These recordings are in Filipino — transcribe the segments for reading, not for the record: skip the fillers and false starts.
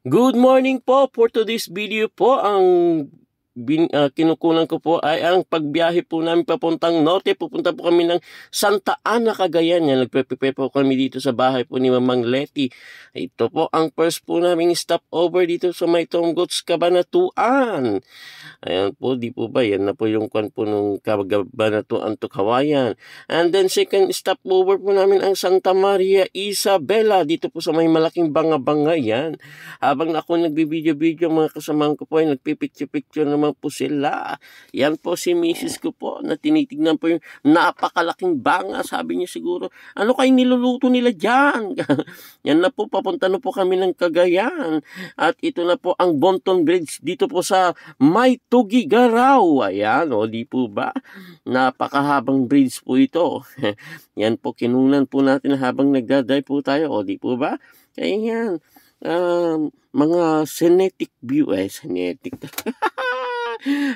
Good morning po. For today's video po, ang kinukunan ko po ay ang pagbiyahe po namin papuntang norte. Pupunta po kami ng Santa Ana, Cagayan. Yan, nagpe-prepare po kami dito sa bahay po ni Mamang Letty. Ito po ang first po naming stopover dito sa may Tonggots, Cabanatuan. Ayan po, di po ba? Yan na po yung kwan po nung Cabanatuan to Kawayan. And then second stopover po namin ang Santa Maria Isabela. Dito po sa may malaking banga-banga yan. Habang ako nagbibideo-video, mga kasamahan ko po ay nagpipicture-picture naman po sila. Yan po si Mrs. ko po na tinitignan po yung napakalaking banga. Sabi niya siguro, ano kayo niluluto nila dyan? Yan na po, papunta na po kami ng Cagayan. At ito na po ang Bonton Bridge dito po sa May Tugigaraw. Ayan, o di po ba? Napakahabang bridge po ito. Yan po, kinunan po natin habang nagdaday po tayo. O di po ba? Kaya yan. Mga scenic view, scenic.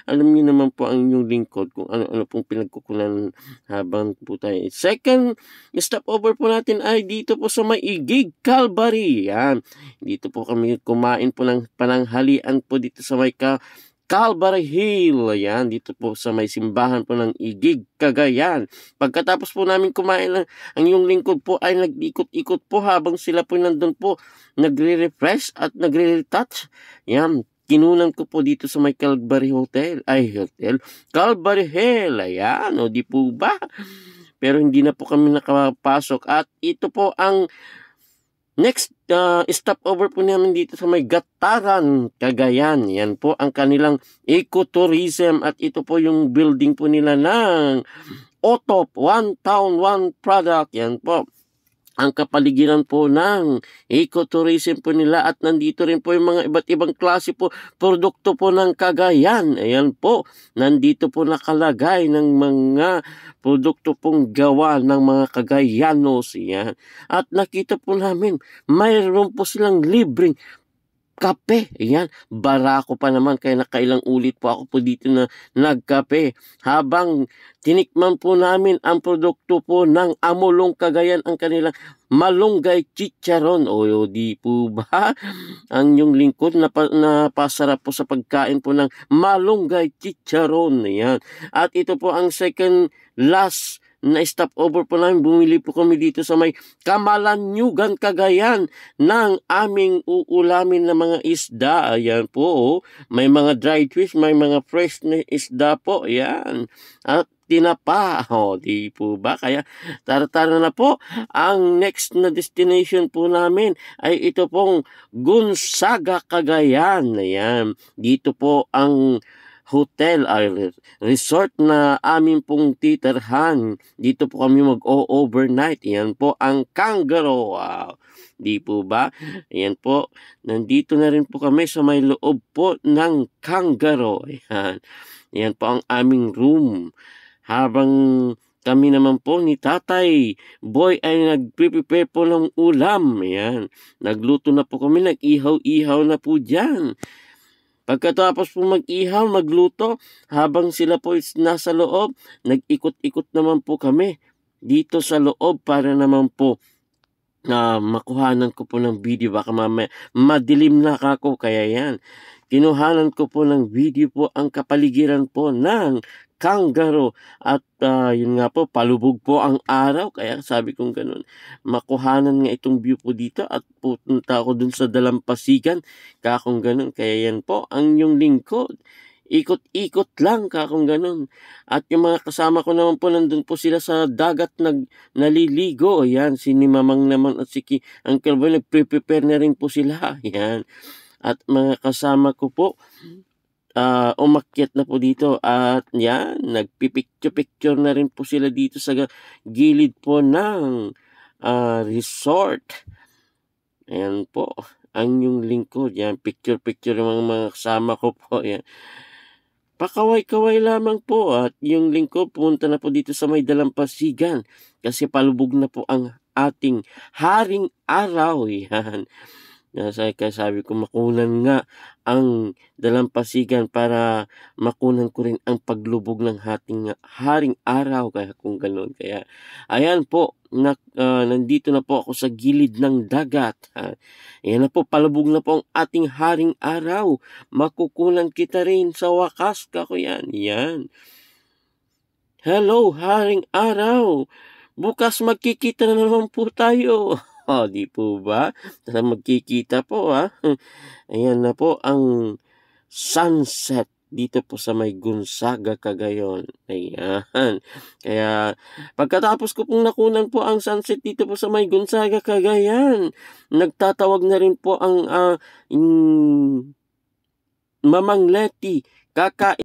Alam niyo naman po ang inyong lingkod kung ano-ano pong pinagkukunan habang po tayo. Second stopover po natin ay dito po sa Maigig, Calvary. Yan. Dito po kami kumain po ng pananghalian po dito sa may Calvary Hill. Ayan, dito po sa may simbahan po ng Igig, Cagayan. Pagkatapos po namin kumain, ang yung lingkod po ay nag-ikot-ikot po habang sila po nandun po nagre-refresh at nagre-retouch. Yan, kinunan ko po dito sa may Calvary Calvary Hill. Ayan, o di po ba? Pero hindi na po kami nakapasok. At ito po ang next stopover po namin dito sa may Gataran, Cagayan. Yan po ang kanilang ecotourism at ito po yung building po nila ng OTOP, One Town, One Product. Yan po ang kapaligiran po ng ecotourism po nila at nandito rin po yung mga iba't ibang klase po produkto po ng Cagayan. Ayan po, nandito po nakalagay ng mga produkto pong gawa ng mga Cagayanos. Yan. At nakita po namin, mayroon po silang libreng kape. Ayan, barako pa naman kaya nakailang ulit po ako po dito na nagkape. Habang tinikman po namin ang produkto po ng Amulong Cagayan, ang kanilang malunggay chicharon. O di po ba? Ang yung lingkod napasarap po sa pagkain po ng malunggay chicharon. Ayan. At ito po ang second last na stopover po namin. Bumili po kami dito sa may Camalanyugan, Cagayan ng aming uulamin na mga isda. Ayan po, oh. May mga dried fish, may mga fresh na isda po. Ayan. At tinapa. O, di po ba? Kaya tara-tara na po. Ang next na destination po namin ay ito pong Gonzaga, Cagayan. Ayan. Dito po ang hotel ay resort na amin pong titirhan. Dito po kami mag-overnight. Yan po ang Kangaroo. Wow. Di po ba? Yan po. Nandito na rin po kami sa may loob po ng Kangaroo. Yan. Yan po ang aming room. Habang kami naman po ni Tatay Boy ay nagprepare po ng ulam. Yan. Nagluto na po kami. Nag-ihaw-ihaw na po dyan. Pagkatapos po mag-ihaw, magluto, habang sila po nasa loob, nag-ikot-ikot naman po kami dito sa loob para naman po na makuhanan ko po ng video. Baka madilim na ako, kaya yan. Kinuhanan ko po ng video po ang kapaligiran po ng Kangaroo at yun nga po, palubog po ang araw, kaya sabi kong ganun, makuhanan nga itong view po dito at pupunta ako dun sa dalampasigan, kakong ganun, kaya yan po ang yung lingkod. Ikot-ikot lang kakong ganun. At yung mga kasama ko naman po, nandun po sila sa dagat naliligo. Ayan, si ni Mamang naman at si Uncle Boy, nagprepare na rin po sila. Ayan. At mga kasama ko po, umakyat na po dito at yan, nagpipicture na rin po sila dito sa gilid po ng resort. Ayan po, ang yung lingkod. Yan, picture yung mga kasama ko po. Yan. Pakaway-kaway lamang po at yung lingkod pumunta na po dito sa may dalampasigan kasi palubog na po ang ating haring araw. Yan. Kaya sabi ko makunan nga ang dalampasigan para makunan ko rin ang paglubog ng haring araw kaya kung gano'n. Kaya ayan po, nandito na po ako sa gilid ng dagat. Ayan na po, palubog na po ang ating haring araw. Makukunan kita rin sa wakas ka ko yan. Yan. Hello, haring araw. Bukas magkikita na naman po tayo. Di po ba? Tara magkikita po Ayan na po ang sunset dito po sa may Gonzaga, Cagayan. Ayan. Kaya pagkatapos ko pong nakunan po ang sunset dito po sa may Gonzaga, Cagayan, nagtatawag na rin po ang Mamang Leti. Kakain